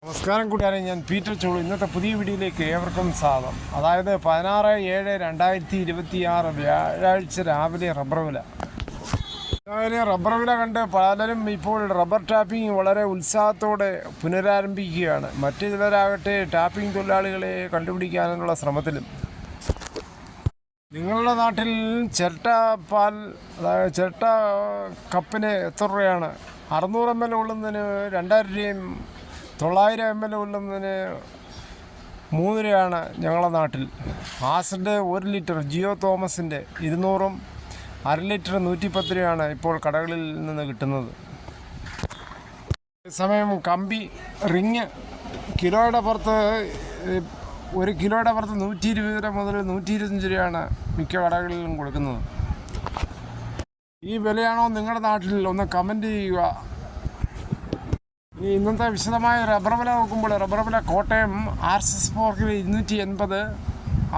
നമസ്കാരം കൂട്ടുകാരെ, ഞാൻ പീറ്റർ ചോളു. ഇന്നത്തെ പുതിയ വീഡിയോയിലേക്ക് ഏവർക്കും സ്വാഗതം. അതായത് 16/7/2026 വ്യാഴാഴ്ച രാവിലെ റബ്ബർ വില കണ്ട് പലരും ഇപ്പോൾ റബ്ബർ ടാപ്പിംഗ് വളരെ ഉത്സാഹത്തോടെ പുനരാരംഭിക്കുകയാണ്. മറ്റു ചിലരാകട്ടെ ടാപ്പിംഗ് തൊഴിലാളികളെ കണ്ടുപിടിക്കാനുള്ള ശ്രമത്തിലും. നിങ്ങളുടെ നാട്ടിൽ ചിരട്ട പാൽ, അതായത് ചിരട്ട കപ്പിന് എത്ര രൂപയാണ്? 600 ml ഉള്ളുന്നതിന് 2000 രൂപയും 900 ml ഉള്ളുന്നതിന് 3 രൂപയാണ് ഞങ്ങളുടെ നാട്ടിൽ. ആസിഡ് 1 ലിറ്റർ ജിയോ തോമസിൻ്റെ 200-ഉം 1/2 ലിറ്റർ 110 രൂപയാണ് ഇപ്പോൾ കടകളിൽ നിന്ന് കിട്ടുന്നത്. അതേസമയം കമ്പി റിങ് കിലോയുടെ പുറത്ത് 1 കിലോയുടെ പുറത്ത് 120 രൂപ മുതൽ 125 രൂപയാണ് മിക്ക കടകളിലും കൊടുക്കുന്നത്. ഈ വിലയാണോ നിങ്ങളുടെ നാട്ടിൽ? ഒന്ന് കമൻറ്റ് ചെയ്യുക. ഇന്നത്തെ വിശദമായ റബ്ബർ വില നോക്കുമ്പോൾ റബ്ബർ വില Kottayam RSS 4 kilo 280,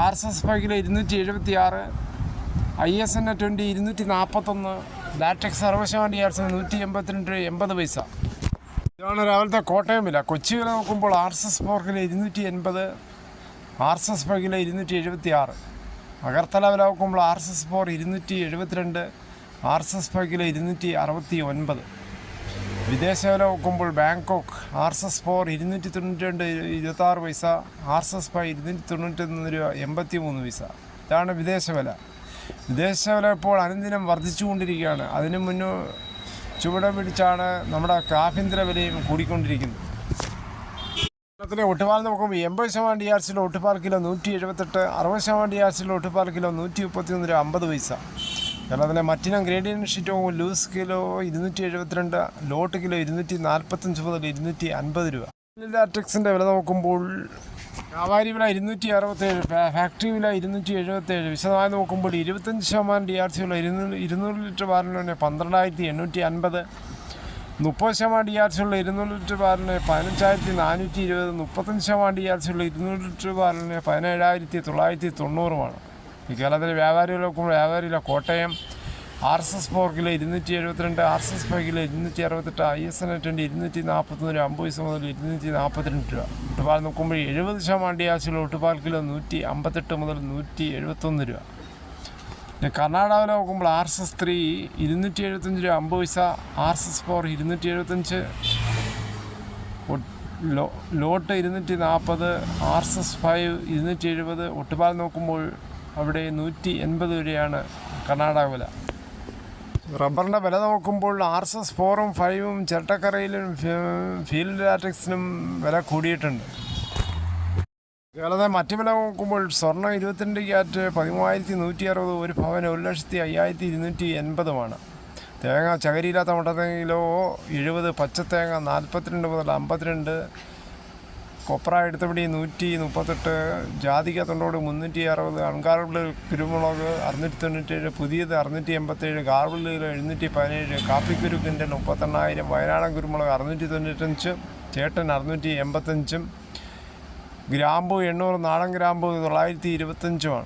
RSS 5 kilo 276, ISN 20 241, latex 60% യാർഡ്സിന് 182 രൂപ 80 പൈസ. ഇതാണ് രാവിലത്തെ കോട്ടയം വില. കൊച്ചി വില നോക്കുമ്പോൾ RSS 4 kilo 280, RSS 5 kilo 276. Agartala വില നോക്കുമ്പോൾ RSS 4 272, RSS 5 കിലോ 269. വിദേശ വില നോക്കുമ്പോൾ ബാങ്കോക്ക് RSS 4 292 26 പൈസ, RSS 5 291 രൂപ 83 പൈസ. ഇതാണ് വിദേശ വില. വിദേശ വില ഇപ്പോൾ അനുദിനം വർദ്ധിച്ചുകൊണ്ടിരിക്കുകയാണ്. അതിനു മുന്നേ ചുവടെ പിടിച്ചാണ് നമ്മുടെ ആഭ്യന്തര വിലയും കൂടിക്കൊണ്ടിരിക്കുന്നത്. കേരളത്തിലെ ഒട്ടുപാൽ നോക്കുമ്പോൾ 80% DRCയിൽ ഒട്ടുപാൽ കിലോ 178, 60% DRCയിൽ ഒട്ടുപാൽ കിലോ 131 രൂപ 50 പൈസ. കേരളത്തിലെ മറ്റിനം ഗ്രേഡിയൻ ഷീറ്റ് ലൂസ് കിലോ 272, ലോട്ട് കിലോ 245 മുതൽ 250 രൂപ. ലാറ്റക്സിൻ്റെ വില നോക്കുമ്പോൾ വ്യാപാരി വില 267, ഫാക്ടറി വില 277. വിശദമായി നോക്കുമ്പോൾ 25% DRC ഉള്ള 200 ലിറ്റർ ബാരലിന് 12,850, 30% DRC ഉള്ള 200 ലിറ്റർ ബാരലിന് 15,420, 35% DRC ഉള്ള 200 ലിറ്റർ ബാരലിന് 17,990. ഈ കേരളത്തിലെ വ്യാപാരികൾ നോക്കുമ്പോൾ വ്യാപാരിയില Kottayam RSS 4 kilo 272, RSS 5 kilo 268, ISN 20 241 രൂപ 50 പൈസ മുതൽ 242 രൂപ. ഒട്ടുപാൽ നോക്കുമ്പോൾ 70% DRC ഉള്ള ഒട്ടുപാൽ കിലോ 158 മുതൽ 171 രൂപ. പിന്നെ കർണാടകയിൽ നോക്കുമ്പോൾ RSS 3 275 രൂപ 50 പൈസ, RSS 4 275, ലോട്ട് 240, RSS 5 270. ഒട്ടുപാൽ നോക്കുമ്പോൾ അവിടെ 180 രൂപയാണ് കർണാടക വില. റബ്ബറിൻ്റെ വില നോക്കുമ്പോൾ RSS 4-ഉം 5-ഉം ചിരട്ടക്കറയിലും ഫീൽഡ് ലാറ്റക്സിനും വില കൂടിയിട്ടുണ്ട്. കേരളത്തെ മറ്റു വില നോക്കുമ്പോൾ സ്വർണ്ണം 22 ക്യാരറ്റ് 13,160, ഒരു പവന് 1,05,280. തേങ്ങ ചകരിയില്ലാത്ത മുട്ടത്തേങ്ങ കിലോ 70, പച്ചത്തേങ്ങ 42 മുതൽ 52, കൊപ്ര എടുത്തപടി 138, ജാതിക തൊണ്ടോട് 360, അൺഗാർബിൾ കുരുമുളക് 697, പുതിയത് 687, ഗാർബിൾ 717, കാപ്പിക്കുരുക്കിൻ്റെ 38,000, വയനാടൻ കുരുമുളക് 695, ചേട്ടൻ 685, ഗ്രാമ്പു 800, നാടൻ ഗ്രാമ്പു 925.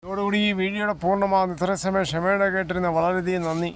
ഇതോടുകൂടി ഈ വീഡിയോയുടെ പൂർണ്ണമാകുന്നു. ഇത്രയും സമയം ക്ഷമയോടെ കേട്ടിരുന്ന വളരെയധികം നന്ദി.